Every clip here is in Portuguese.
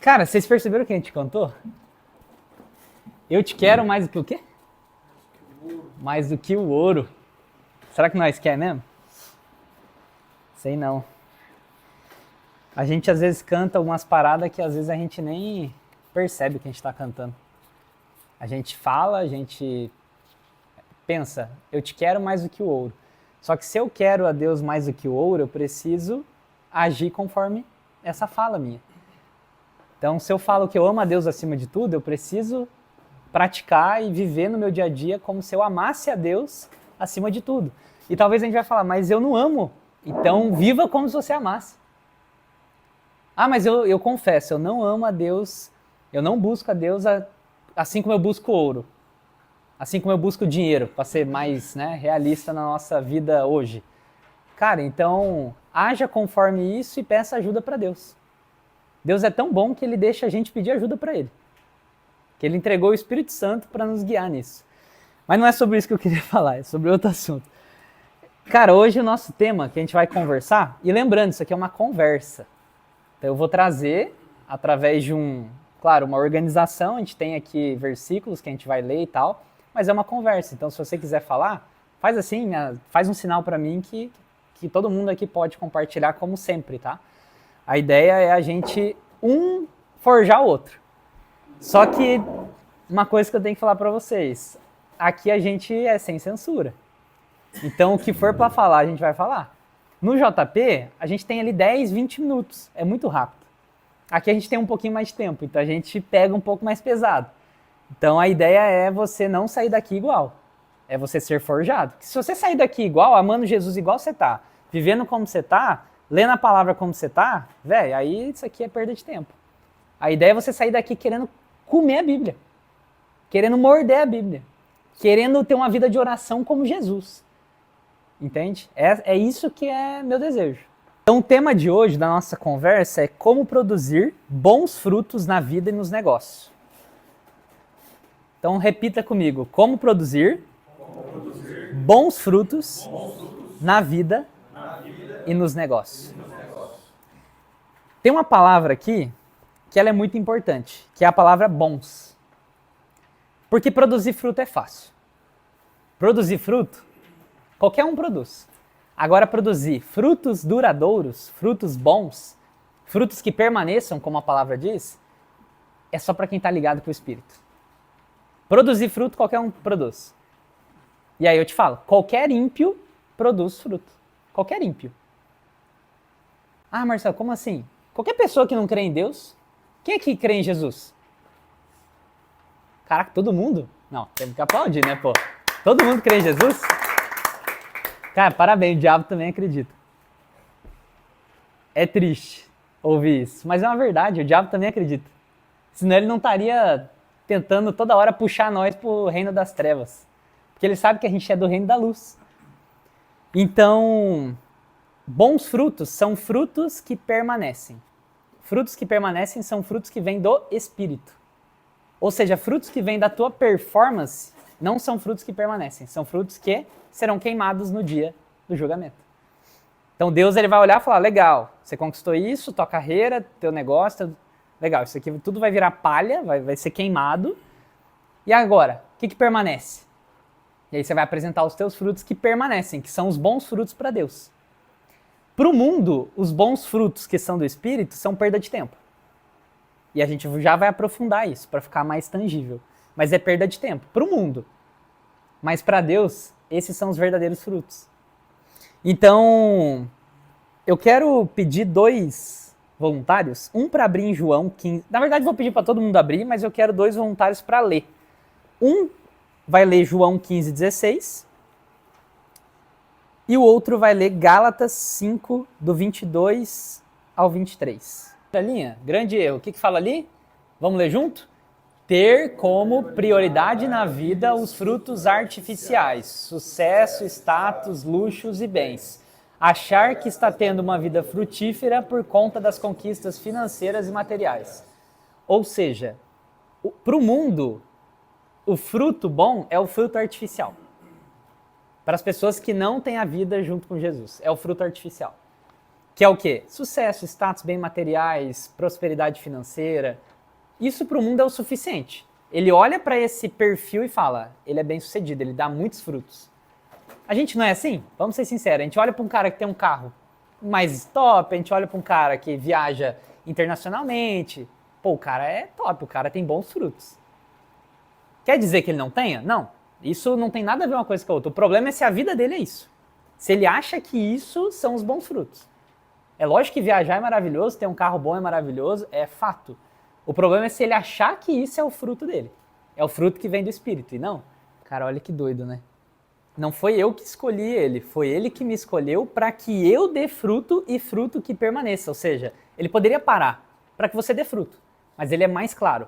Cara, vocês perceberam o que a gente cantou? Eu te quero mais do que o quê? Mais do que o ouro. Será que nós quer mesmo? Sei não. A gente às vezes canta umas paradas que às vezes a gente nem percebe o que a gente tá cantando. A gente fala, a gente pensa, eu te quero mais do que o ouro. Só que se eu quero a Deus mais do que o ouro, eu preciso agir conforme essa fala minha. Então, se eu falo que eu amo a Deus acima de tudo, eu preciso praticar e viver no meu dia a dia como se eu amasse a Deus acima de tudo. E talvez a gente vai falar, mas eu não amo. Então, viva como se você amasse. Ah, mas eu confesso, eu não amo a Deus, eu não busco a Deus assim como eu busco ouro. Assim como eu busco dinheiro, para ser mais realista na nossa vida hoje. Cara, então, haja conforme isso e peça ajuda para Deus. Deus é tão bom que ele deixa a gente pedir ajuda para ele. Que ele entregou o Espírito Santo para nos guiar nisso. Mas não é sobre isso que eu queria falar, é sobre outro assunto. Cara, hoje o nosso tema que a gente vai conversar, e lembrando, isso aqui é uma conversa. Então eu vou trazer, através de uma organização, a gente tem aqui versículos que a gente vai ler e tal, mas é uma conversa. Então se você quiser falar, faz assim, faz um sinal para mim que todo mundo aqui pode compartilhar como sempre, tá? A ideia é a gente forjar o outro. Só que uma coisa que eu tenho que falar para vocês, aqui a gente é sem censura. Então o que for para falar, a gente vai falar. No JP, a gente tem ali 10, 20 minutos, é muito rápido. Aqui a gente tem um pouquinho mais de tempo, então a gente pega um pouco mais pesado. Então a ideia é você não sair daqui igual, é você ser forjado. Se você sair daqui igual, amando Jesus igual você tá, vivendo como você tá, lendo a palavra como você tá, velho, aí isso aqui é perda de tempo. A ideia é você sair daqui querendo comer a Bíblia, querendo morder a Bíblia, querendo ter uma vida de oração como Jesus. Entende? É isso que é meu desejo. Então o tema de hoje da nossa conversa é como produzir bons frutos na vida e nos negócios. Então repita comigo, como produzir bons frutos na vida e nos negócios. Tem uma palavra aqui que ela é muito importante, que é a palavra bons. Porque produzir fruto é fácil. Produzir fruto, qualquer um produz. Agora produzir frutos duradouros, frutos bons, frutos que permaneçam, como a palavra diz, é só para quem está ligado com o Espírito. Produzir fruto, qualquer um produz. E aí eu te falo, qualquer ímpio produz fruto. Qualquer ímpio. Ah, Marcelo, como assim? Qualquer pessoa que não crê em Deus, quem é que crê em Jesus? Caraca, todo mundo? Não, temos que aplaudir, né, pô? Todo mundo crê em Jesus? Cara, parabéns, o diabo também acredita. É triste ouvir isso, mas é uma verdade, o diabo também acredita. Senão ele não estaria tentando toda hora puxar nós pro reino das trevas. Porque ele sabe que a gente é do reino da luz. Então, bons frutos são frutos que permanecem. Frutos que permanecem são frutos que vêm do Espírito. Ou seja, frutos que vêm da tua performance não são frutos que permanecem, são frutos que serão queimados no dia do julgamento. Então Deus ele vai olhar e falar, legal, você conquistou isso, tua carreira, teu negócio, legal, isso aqui tudo vai virar palha, vai ser queimado. E agora, o que permanece? E aí você vai apresentar os teus frutos que permanecem, que são os bons frutos para Deus. Para o mundo, os bons frutos que são do Espírito são perda de tempo. E a gente já vai aprofundar isso para ficar mais tangível. Mas é perda de tempo para o mundo. Mas para Deus, esses são os verdadeiros frutos. Então, eu quero pedir 2 voluntários, um para abrir em João 15. Na verdade, vou pedir para todo mundo abrir, mas eu quero 2 voluntários para ler. Um vai ler João 15:16 e o outro vai ler Gálatas 5, do 22 ao 23. Linha, grande erro. O que fala ali? Vamos ler junto? Ter como prioridade na vida os frutos artificiais, sucesso, status, luxos e bens. Achar que está tendo uma vida frutífera por conta das conquistas financeiras e materiais. Ou seja, para o mundo, o fruto bom é o fruto artificial. Para as pessoas que não têm a vida junto com Jesus, é o fruto artificial. Que é o quê? Sucesso, status, bem materiais, prosperidade financeira. Isso para o mundo é o suficiente. Ele olha para esse perfil e fala, ele é bem sucedido, ele dá muitos frutos. A gente não é assim? Vamos ser sinceros, a gente olha para um cara que tem um carro mais top, a gente olha para um cara que viaja internacionalmente, pô, o cara é top, o cara tem bons frutos. Quer dizer que ele não tenha? Não. Isso não tem nada a ver uma coisa com a outra. O problema é se a vida dele é isso. Se ele acha que isso são os bons frutos. É lógico que viajar é maravilhoso, ter um carro bom é maravilhoso, é fato. O problema é se ele achar que isso é o fruto dele. É o fruto que vem do Espírito, e não. Cara, olha que doido, né? Não foi eu que escolhi ele, foi ele que me escolheu para que eu dê fruto e fruto que permaneça. Ou seja, ele poderia parar para que você dê fruto, mas ele é mais claro.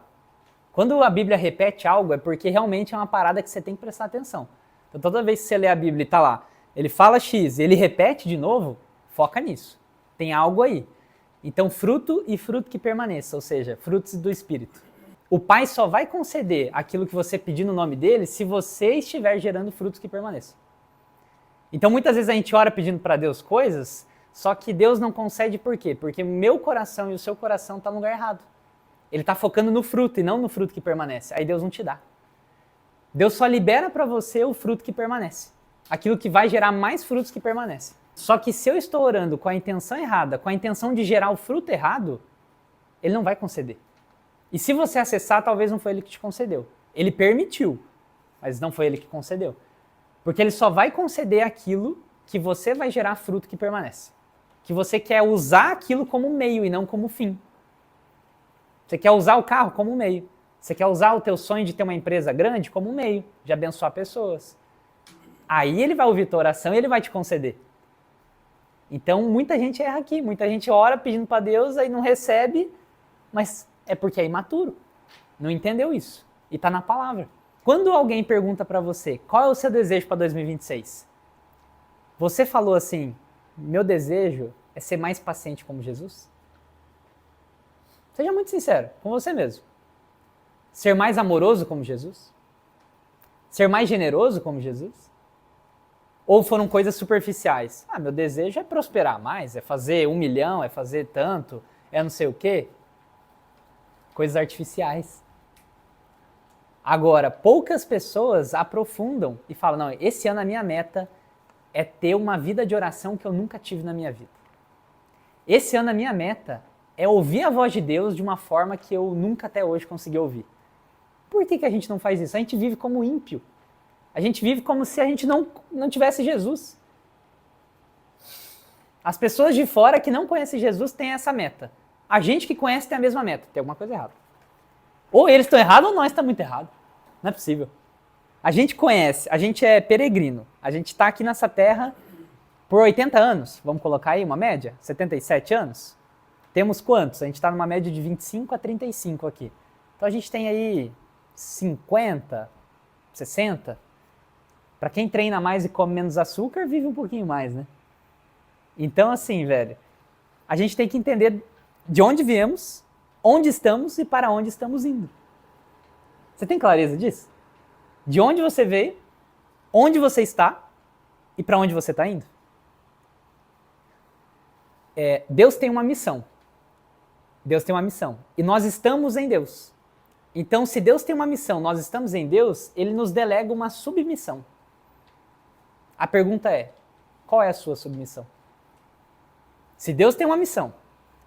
Quando a Bíblia repete algo, é porque realmente é uma parada que você tem que prestar atenção. Então toda vez que você lê a Bíblia e tá lá, ele fala X, ele repete de novo, foca nisso. Tem algo aí. Então fruto e fruto que permaneça, ou seja, frutos do Espírito. O Pai só vai conceder aquilo que você pedir no nome dele se você estiver gerando frutos que permaneçam. Então muitas vezes a gente ora pedindo para Deus coisas, só que Deus não concede por quê? Porque o meu coração e o seu coração estão no lugar errado. Ele está focando no fruto e não no fruto que permanece. Aí Deus não te dá. Deus só libera para você o fruto que permanece. Aquilo que vai gerar mais frutos que permanecem. Só que se eu estou orando com a intenção errada, com a intenção de gerar o fruto errado, ele não vai conceder. E se você acessar, talvez não foi ele que te concedeu. Ele permitiu, mas não foi ele que concedeu. Porque ele só vai conceder aquilo que você vai gerar fruto que permanece. Que você quer usar aquilo como meio e não como fim. Você quer usar o carro como meio. Você quer usar o teu sonho de ter uma empresa grande como meio, de abençoar pessoas. Aí ele vai ouvir tua oração e ele vai te conceder. Então muita gente erra aqui, muita gente ora pedindo para Deus, aí não recebe, mas é porque é imaturo. Não entendeu isso. E está na palavra. Quando alguém pergunta para você, qual é o seu desejo para 2026? Você falou assim, meu desejo é ser mais paciente como Jesus? Seja muito sincero com você mesmo. Ser mais amoroso como Jesus? Ser mais generoso como Jesus? Ou foram coisas superficiais? Ah, meu desejo é prosperar mais, é fazer 1 milhão, é fazer tanto, é não sei o quê. Coisas artificiais. Agora, poucas pessoas aprofundam e falam, não, esse ano a minha meta é ter uma vida de oração que eu nunca tive na minha vida. Esse ano a minha meta é ouvir a voz de Deus de uma forma que eu nunca até hoje consegui ouvir. Por que a gente não faz isso? A gente vive como ímpio. A gente vive como se a gente não tivesse Jesus. As pessoas de fora que não conhecem Jesus têm essa meta. A gente que conhece tem a mesma meta. Tem alguma coisa errada. Ou eles estão errados ou nós estamos muito errados. Não é possível. A gente conhece, a gente é peregrino. A gente está aqui nessa terra por 80 anos. Vamos colocar aí uma média? 77 anos? Temos quantos? A gente está numa média de 25 a 35 aqui. Então a gente tem aí 50, 60. Para quem treina mais e come menos açúcar, vive um pouquinho mais, né? Então assim, velho, a gente tem que entender de onde viemos, onde estamos e para onde estamos indo. Você tem clareza disso? De onde você veio, onde você está e para onde você está indo? Deus tem uma missão. Deus tem uma missão. E nós estamos em Deus. Então, se Deus tem uma missão, nós estamos em Deus, Ele nos delega uma submissão. A pergunta é, qual é a sua submissão? Se Deus tem uma missão,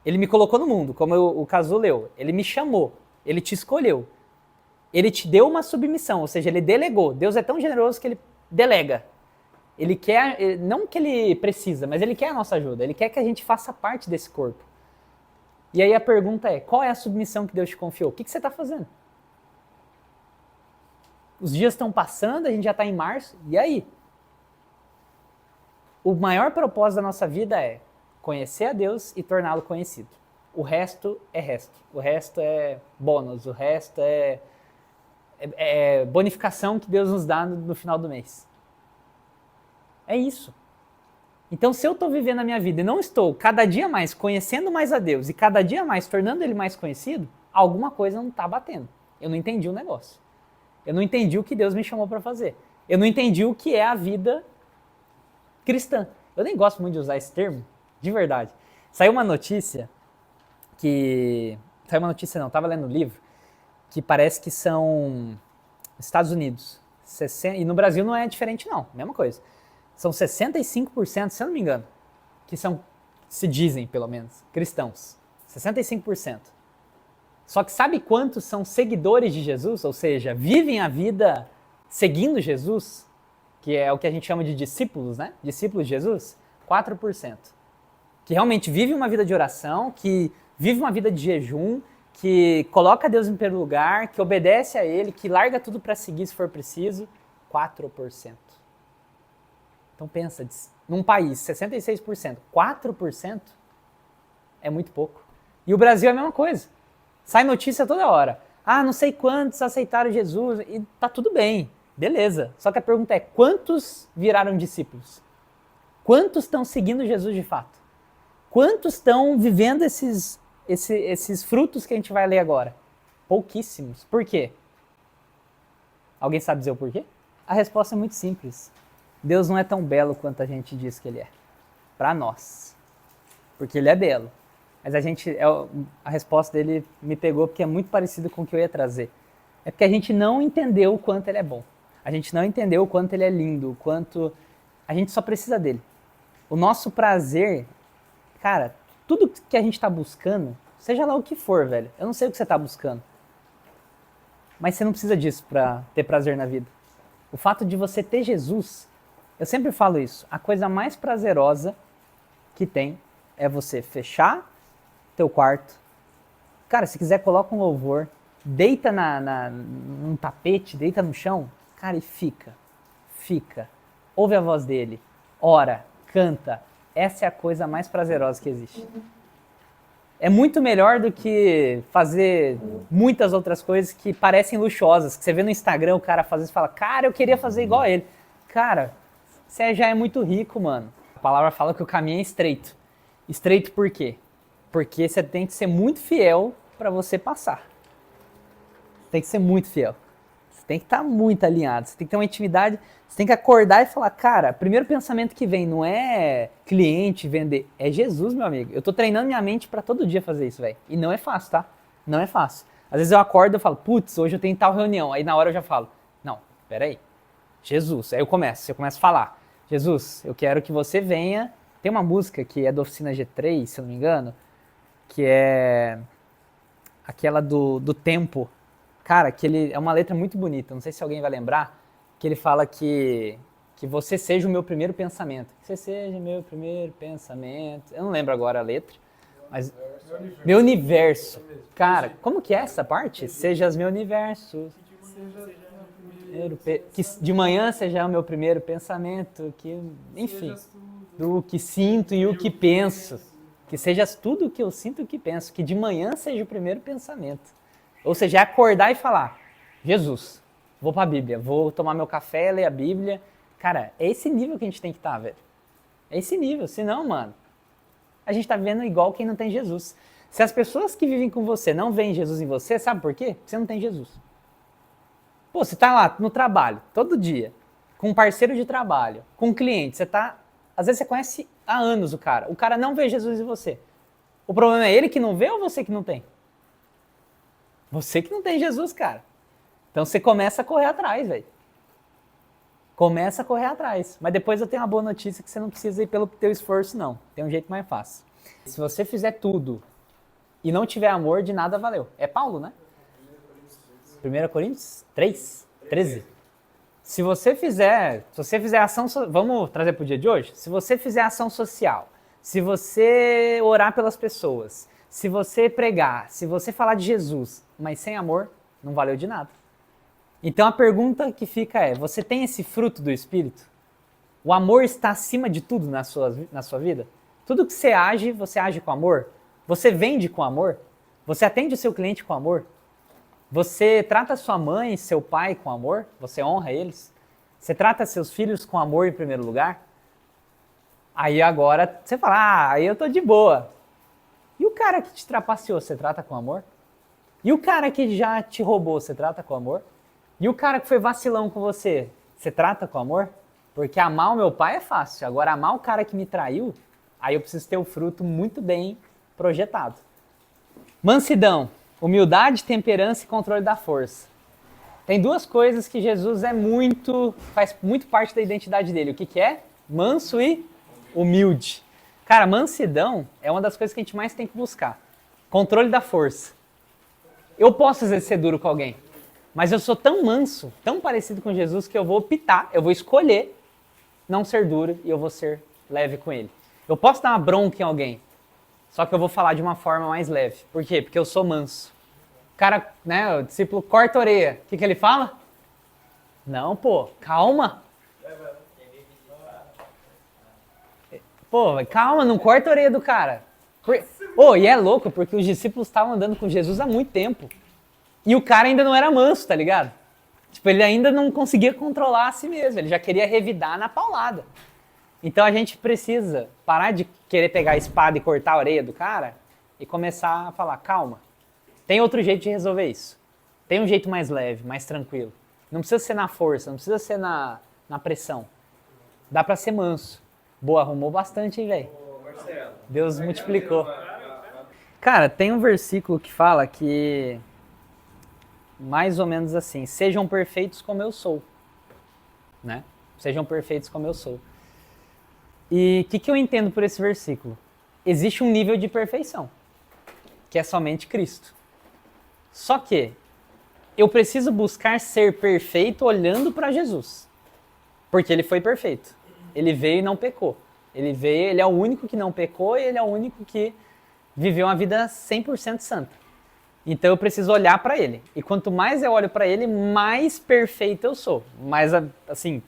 Ele me colocou no mundo, como o Cazu leu, Ele me chamou, Ele te escolheu, Ele te deu uma submissão, ou seja, Ele delegou. Deus é tão generoso que Ele delega. Ele quer, não que Ele precisa, mas Ele quer a nossa ajuda, Ele quer que a gente faça parte desse corpo. E aí a pergunta é, qual é a submissão que Deus te confiou? O que você está fazendo? Os dias estão passando, a gente já está em março, e aí? O maior propósito da nossa vida é conhecer a Deus e torná-lo conhecido. O resto é resto. O resto é bônus, o resto é bonificação que Deus nos dá no final do mês. É isso. Então, se eu estou vivendo a minha vida e não estou cada dia mais conhecendo mais a Deus e cada dia mais tornando Ele mais conhecido, alguma coisa não está batendo. Eu não entendi o negócio. Eu não entendi o que Deus me chamou para fazer. Eu não entendi o que é a vida cristã. Eu nem gosto muito de usar esse termo, de verdade. Saiu uma notícia que... Saiu uma notícia não, tava lendo um livro, que parece que são Estados Unidos. E no Brasil não é diferente não, mesma coisa. São 65%, se eu não me engano, que são, se dizem pelo menos, cristãos. 65%. Só que sabe quantos são seguidores de Jesus? Ou seja, vivem a vida seguindo Jesus? Que é o que a gente chama de discípulos, né? Discípulos de Jesus? 4%. Que realmente vive uma vida de oração, que vive uma vida de jejum, que coloca Deus em primeiro lugar, que obedece a Ele, que larga tudo para seguir se for preciso. 4%. Então pensa, num país, 66%, 4% é muito pouco. E o Brasil é a mesma coisa. Sai notícia toda hora. Ah, não sei quantos aceitaram Jesus. E tá tudo bem, beleza. Só que a pergunta é, quantos viraram discípulos? Quantos estão seguindo Jesus de fato? Quantos estão vivendo esses frutos que a gente vai ler agora? Pouquíssimos. Por quê? Alguém sabe dizer o porquê? A resposta é muito simples. Deus não é tão belo quanto a gente diz que Ele é. Para nós. Porque Ele é belo. Mas a resposta dele me pegou porque é muito parecido com o que eu ia trazer. É porque a gente não entendeu o quanto Ele é bom. A gente não entendeu o quanto Ele é lindo, o quanto a gente só precisa dele. O nosso prazer, cara, tudo que a gente está buscando, seja lá o que for, velho. Eu não sei o que você está buscando. Mas você não precisa disso para ter prazer na vida. O fato de você ter Jesus, eu sempre falo isso, a coisa mais prazerosa que tem é você fechar teu quarto. Cara, se quiser, coloca um louvor, deita num tapete, deita no chão, cara, e fica. Ouve a voz dele, ora, canta. Essa é a coisa mais prazerosa que existe. É muito melhor do que fazer muitas outras coisas que parecem luxuosas, que você vê no Instagram o cara fazendo e fala, cara, eu queria fazer igual a ele. Cara, você já é muito rico, mano. A palavra fala que o caminho é estreito. Estreito por quê? Porque você tem que ser muito fiel para você passar. Tem que ser muito fiel. Você tem que estar muito alinhado. Você tem que ter uma intimidade. Você tem que acordar e falar, cara, primeiro pensamento que vem não é cliente, vender. É Jesus, meu amigo. Eu tô treinando minha mente para todo dia fazer isso, velho. E não é fácil, tá? Não é fácil. Às vezes eu acordo e falo, putz, hoje eu tenho tal reunião. Aí na hora eu já falo, não, peraí. Jesus. Aí eu começo a falar. Jesus, eu quero que você venha. Tem uma música que é da Oficina G3, se eu não me engano, que é aquela do tempo. Cara, que é uma letra muito bonita, não sei se alguém vai lembrar, que ele fala que você seja o meu primeiro pensamento. Que você seja o meu primeiro pensamento. Eu não lembro agora a letra, mas... Meu universo. Cara, como que é essa parte? Sejas meu universo. Que de manhã seja o meu primeiro pensamento. Que, enfim, do que sinto e o que penso. Que sejas tudo o que eu sinto e o que penso. Que de manhã seja o primeiro pensamento. Ou seja, é acordar e falar, Jesus, vou pra Bíblia, vou tomar meu café, ler a Bíblia. Cara, é esse nível que a gente tem que estar, velho. É esse nível, senão, mano, a gente tá vivendo igual quem não tem Jesus. Se as pessoas que vivem com você não veem Jesus em você, sabe por quê? Porque você não tem Jesus. Pô, você tá lá no trabalho, todo dia, com um parceiro de trabalho, com um cliente, às vezes você conhece há anos o cara não vê Jesus em você. O problema é ele que não vê ou você que não tem? Você que não tem Jesus, cara. Então você começa a correr atrás, velho. Começa a correr atrás. Mas depois eu tenho uma boa notícia que você não precisa ir pelo teu esforço, não. Tem um jeito mais fácil. Se você fizer tudo e não tiver amor, de nada valeu. É Paulo, né? 1 Coríntios 3, 13. Se você fizer ação... Vamos trazer para o dia de hoje? Se você fizer ação social, se você orar pelas pessoas, se você pregar, se você falar de Jesus, mas sem amor, não valeu de nada. Então a pergunta que fica é, você tem esse fruto do Espírito? O amor está acima de tudo na sua vida? Tudo que você age com amor? Você vende com amor? Você atende o seu cliente com amor? Você trata sua mãe e seu pai com amor? Você honra eles? Você trata seus filhos com amor em primeiro lugar? Aí agora você fala, aí eu tô de boa. E o cara que te trapaceou, você trata com amor? E o cara que já te roubou, você trata com amor? E o cara que foi vacilão com você trata com amor? Porque amar o meu pai é fácil, agora amar o cara que me traiu, Aí eu preciso ter o fruto muito bem projetado. Mansidão, humildade, temperança e controle da força. Tem duas coisas que Jesus faz muito parte da identidade dele. O que que é? Manso e humilde. Cara, mansidão é uma das coisas que a gente mais tem que buscar. Controle da força. Eu posso às vezes ser duro com alguém, mas eu sou tão manso, tão parecido com Jesus, que eu vou optar, eu vou escolher não ser duro e eu vou ser leve com ele. Eu posso dar uma bronca em alguém, só que eu vou falar de uma forma mais leve. Por quê? Porque eu sou manso. O cara, né, o discípulo corta a orelha. O que que ele fala? Não, pô, calma. Pô, calma, não corta a orelha do cara. E é louco, porque os discípulos estavam andando com Jesus há muito tempo. E o cara ainda não era manso, tá ligado? Tipo, ele ainda não conseguia controlar a si mesmo. Ele já queria revidar na paulada. Então a gente precisa parar de querer pegar a espada e cortar a orelha do cara e começar a falar, calma. Tem outro jeito de resolver isso. Tem um jeito mais leve, mais tranquilo. Não precisa ser na força, não precisa ser na pressão. Dá pra ser manso. Boa, arrumou bastante, hein, velho? Deus multiplicou. Cara, tem um versículo que fala que, mais ou menos assim, sejam perfeitos como eu sou. Né? Sejam perfeitos como eu sou. E o que eu entendo por esse versículo? Existe um nível de perfeição, que é somente Cristo. Só que eu preciso buscar ser perfeito olhando para Jesus. Porque ele foi perfeito. Ele veio e não pecou. Ele é o único que não pecou e ele é o único que viveu uma vida 100% santa. Então eu preciso olhar para ele. E quanto mais eu olho para ele, mais perfeito eu sou. Mas, assim,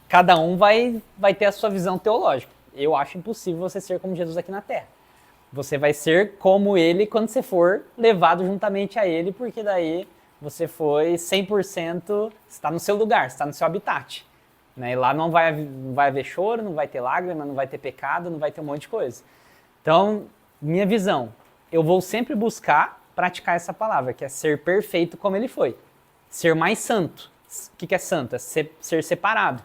cada um vai ter a sua visão teológica. Eu acho impossível você ser como Jesus aqui na Terra. Você vai ser como ele quando você for levado juntamente a ele, porque daí você foi 100%, está no seu lugar, está no seu habitat. Né? E lá não vai haver choro, não vai ter lágrima, não vai ter pecado, não vai ter um monte de coisa. Então, minha visão, eu vou sempre buscar praticar essa palavra, que é ser perfeito como ele foi. Ser mais santo. O que é santo? É ser separado.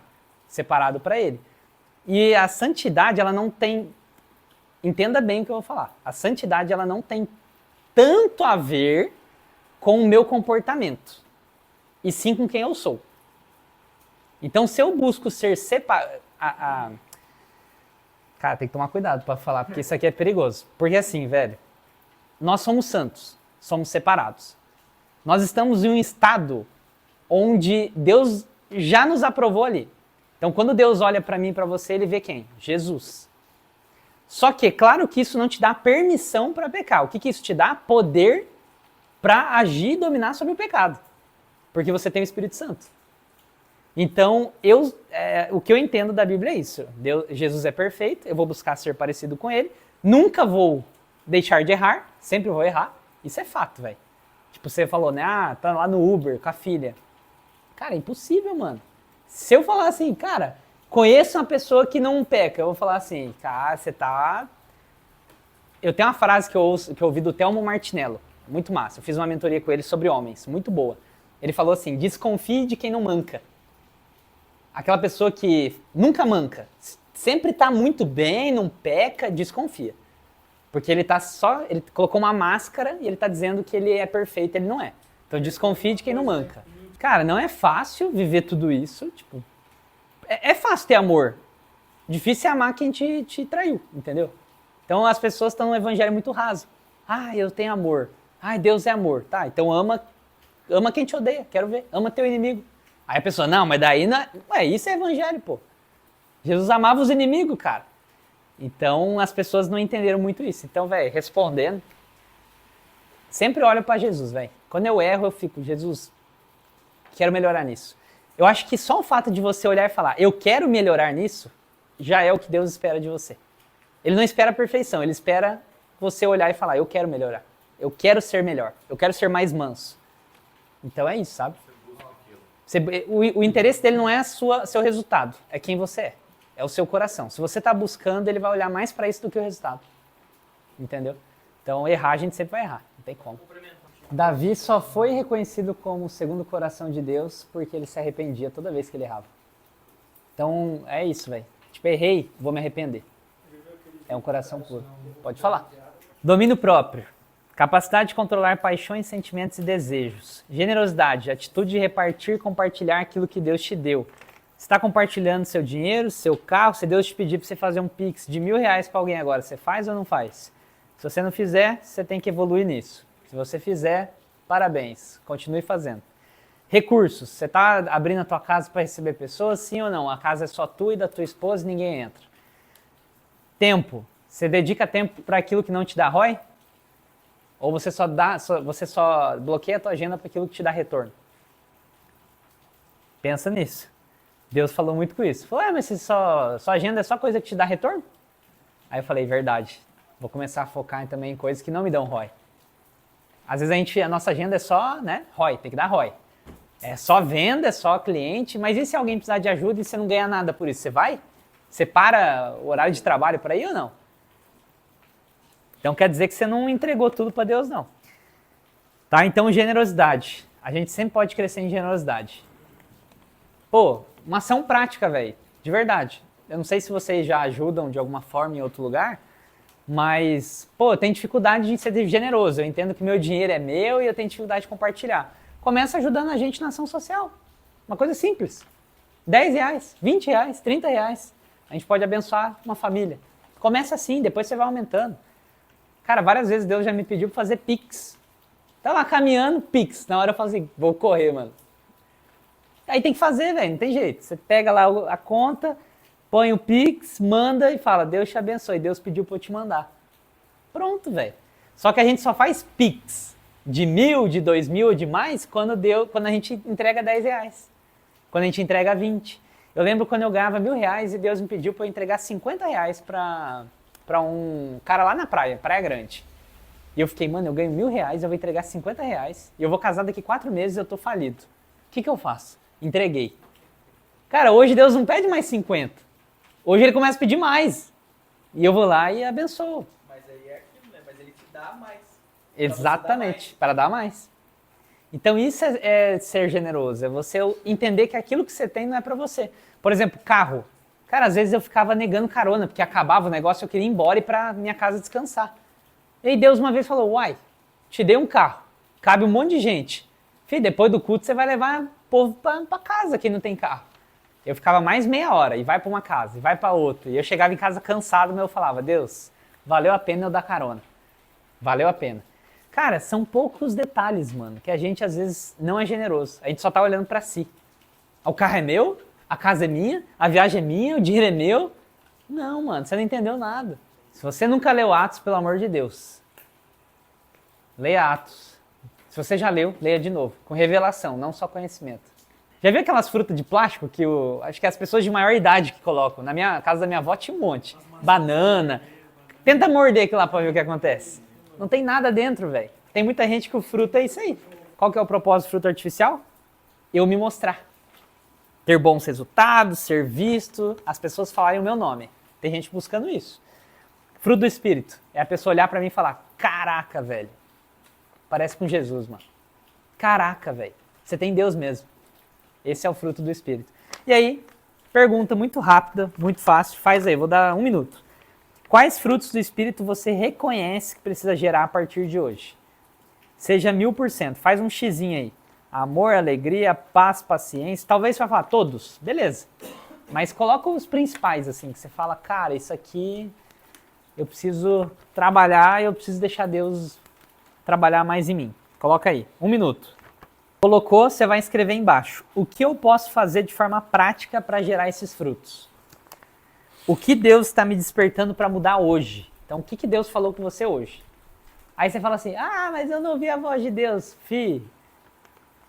Separado para ele. E a santidade, ela não tem... Entenda bem o que eu vou falar. A santidade, ela não tem tanto a ver com o meu comportamento, e sim com quem eu sou. Então, se eu busco ser separado... Cara, tem que tomar cuidado para falar, porque isso aqui é perigoso. Porque assim, velho, nós somos santos, somos separados. Nós estamos em um estado onde Deus já nos aprovou ali. Então, quando Deus olha para mim e para você, ele vê quem? Jesus. Só que, claro que isso não te dá permissão para pecar. O que isso te dá? Poder para agir e dominar sobre o pecado. Porque você tem o Espírito Santo. Então, o que eu entendo da Bíblia é isso. Jesus é perfeito, eu vou buscar ser parecido com ele. Nunca vou deixar de errar, sempre vou errar. Isso é fato, velho. Tipo, você falou, né? Ah, tá lá no Uber com a filha. Cara, é impossível, mano. Se eu falar assim, cara... Conheço uma pessoa que não peca. Eu vou falar assim, cara, você tá... Eu tenho uma frase que eu ouvi do Telmo Martinello, muito massa. Eu fiz uma mentoria com ele sobre homens, muito boa. Ele falou assim, desconfie de quem não manca. Aquela pessoa que nunca manca, sempre tá muito bem, não peca, desconfia. Porque ele colocou uma máscara e ele tá dizendo que ele é perfeito, ele não é. Então desconfie de quem não manca. Cara, não é fácil viver tudo isso, tipo... É fácil ter amor. Difícil é amar quem te traiu, entendeu? Então as pessoas estão no evangelho muito raso. Ah, eu tenho amor. Ah, Deus é amor. Tá, então ama quem te odeia, quero ver. Ama teu inimigo. Aí a pessoa, não, mas daí... isso é evangelho, pô. Jesus amava os inimigos, cara. Então as pessoas não entenderam muito isso. Então, velho, respondendo, sempre olho pra Jesus, velho. Quando eu erro, eu fico, Jesus, quero melhorar nisso. Eu acho que só o fato de você olhar e falar, eu quero melhorar nisso, já é o que Deus espera de você. Ele não espera a perfeição, ele espera você olhar e falar, eu quero melhorar. Eu quero ser melhor, eu quero ser mais manso. Então é isso, sabe? O interesse dele não é seu resultado, é quem você é. É o seu coração. Se você está buscando, ele vai olhar mais para isso do que o resultado. Entendeu? Então errar, a gente sempre vai errar, não tem como. Davi só foi reconhecido como o segundo coração de Deus porque ele se arrependia toda vez que ele errava. Então, é isso, velho. Tipo, errei, vou me arrepender. É um coração puro. Pode falar. Domínio próprio. Capacidade de controlar paixões, sentimentos e desejos. Generosidade. Atitude de repartir e compartilhar aquilo que Deus te deu. Você está compartilhando seu dinheiro, seu carro. Se Deus te pedir para você fazer um Pix de R$ 1.000 para alguém agora, você faz ou não faz? Se você não fizer, você tem que evoluir nisso. Se você fizer, parabéns. Continue fazendo. Recursos. Você está abrindo a tua casa para receber pessoas, sim ou não? A casa é só tua e da tua esposa e ninguém entra. Tempo. Você dedica tempo para aquilo que não te dá ROI? Ou você só bloqueia a tua agenda para aquilo que te dá retorno? Pensa nisso. Deus falou muito com isso. Falou, mas sua agenda é só coisa que te dá retorno? Aí eu falei, verdade. Vou começar a focar também em coisas que não me dão ROI. Às vezes a nossa agenda é só, né, ROI, tem que dar ROI. É só venda, é só cliente, mas e se alguém precisar de ajuda e você não ganha nada por isso? Você vai? Você para o horário de trabalho para ir ou não? Então quer dizer que você não entregou tudo para Deus, não. Tá? Então, generosidade. A gente sempre pode crescer em generosidade. Pô, uma ação prática, velho. De verdade. Eu não sei se vocês já ajudam de alguma forma em outro lugar, mas, pô, eu tenho dificuldade de ser generoso. Eu entendo que meu dinheiro é meu e eu tenho dificuldade de compartilhar. Começa ajudando a gente na ação social. Uma coisa simples. R$10, R$20, R$30. A gente pode abençoar uma família. Começa assim, depois você vai aumentando. Cara, várias vezes Deus já me pediu pra fazer Pix. Tá lá caminhando, Pix. Na hora eu falo assim, vou correr, mano. Aí tem que fazer, velho, não tem jeito. Você pega lá a conta, põe o Pix, manda e fala, Deus te abençoe, Deus pediu pra eu te mandar. Pronto, velho. Só que a gente só faz Pix de 1.000, de 2.000 ou de mais quando a gente entrega R$10. Quando a gente entrega 20. Eu lembro quando eu ganhava R$1.000 e Deus me pediu pra eu entregar R$50 pra um cara lá na praia, Praia Grande. E eu fiquei, mano, eu ganho R$1.000, eu vou entregar R$50 e eu vou casar daqui 4 meses e eu tô falido. O que eu faço? Entreguei. Cara, hoje Deus não pede mais 50. Hoje Ele começa a pedir mais. E eu vou lá e abençoo. Mas aí é aquilo, né? Mas Ele te dá mais. Exatamente, para dar mais. Então isso é ser generoso, é você entender que aquilo que você tem não é para você. Por exemplo, carro. Cara, às vezes eu ficava negando carona, porque acabava o negócio, eu queria ir embora e ir pra minha casa descansar. E aí Deus uma vez falou, uai, te dei um carro, cabe um monte de gente. Filho, depois do culto você vai levar o povo pra casa, quem não tem carro. Eu ficava mais meia hora, e vai pra uma casa, e vai pra outra. E eu chegava em casa cansado, mas eu falava, Deus, valeu a pena eu dar carona. Valeu a pena. Cara, são poucos detalhes, mano, que a gente às vezes não é generoso. A gente só tá olhando pra si. O carro é meu, a casa é minha, a viagem é minha, o dinheiro é meu. Não, mano, você não entendeu nada. Se você nunca leu Atos, pelo amor de Deus, leia Atos. Se você já leu, leia de novo, com revelação, não só conhecimento. Já viu aquelas frutas de plástico que acho que as pessoas de maior idade que colocam? Na minha casa da minha avó tinha um monte. Banana. Tenta morder aquilo lá pra ver o que acontece. Não tem nada dentro, velho. Tem muita gente que o fruto é isso aí. Qual que é o propósito do fruto artificial? Eu me mostrar. Ter bons resultados, ser visto, as pessoas falarem o meu nome. Tem gente buscando isso. Fruto do Espírito. É a pessoa olhar pra mim e falar, caraca, velho. Parece com Jesus, mano. Caraca, velho. Você tem Deus mesmo. Esse é o fruto do Espírito. E aí, pergunta muito rápida, muito fácil. Faz aí, vou dar 1 minuto. Quais frutos do Espírito você reconhece que precisa gerar a partir de hoje? Seja 1000%. Faz um xizinho aí. Amor, alegria, paz, paciência. Talvez você vai falar todos. Beleza. Mas coloca os principais, assim, que você fala, cara, isso aqui eu preciso trabalhar e eu preciso deixar Deus trabalhar mais em mim. Coloca aí. 1 minuto. Colocou, você vai escrever embaixo. O que eu posso fazer de forma prática para gerar esses frutos? O que Deus está me despertando para mudar hoje? Então, o que Deus falou com você hoje? Aí você fala assim, mas eu não ouvi a voz de Deus.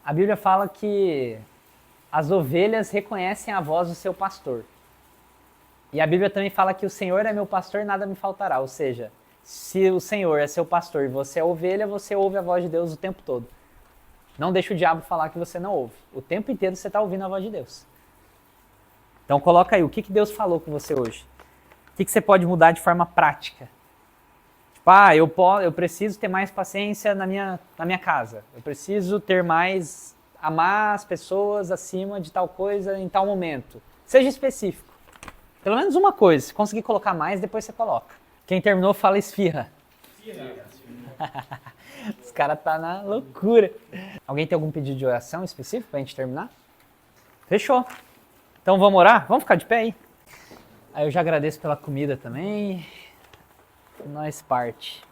A Bíblia fala que as ovelhas reconhecem a voz do seu pastor. E a Bíblia também fala que o Senhor é meu pastor e nada me faltará. Ou seja, se o Senhor é seu pastor e você é ovelha, você ouve a voz de Deus o tempo todo. Não deixa o diabo falar que você não ouve. O tempo inteiro você está ouvindo a voz de Deus. Então coloca aí, o que Deus falou com você hoje? O que você pode mudar de forma prática? Tipo, eu preciso ter mais paciência na minha casa. Eu preciso ter mais, amar as pessoas acima de tal coisa em tal momento. Seja específico. Pelo menos uma coisa. Se conseguir colocar mais, depois você coloca. Quem terminou fala esfirra. Os caras tá na loucura. Alguém tem algum pedido de oração específico pra gente terminar? Fechou. Então vamos orar? Vamos ficar de pé aí? Aí eu já agradeço pela comida também. Nós parte.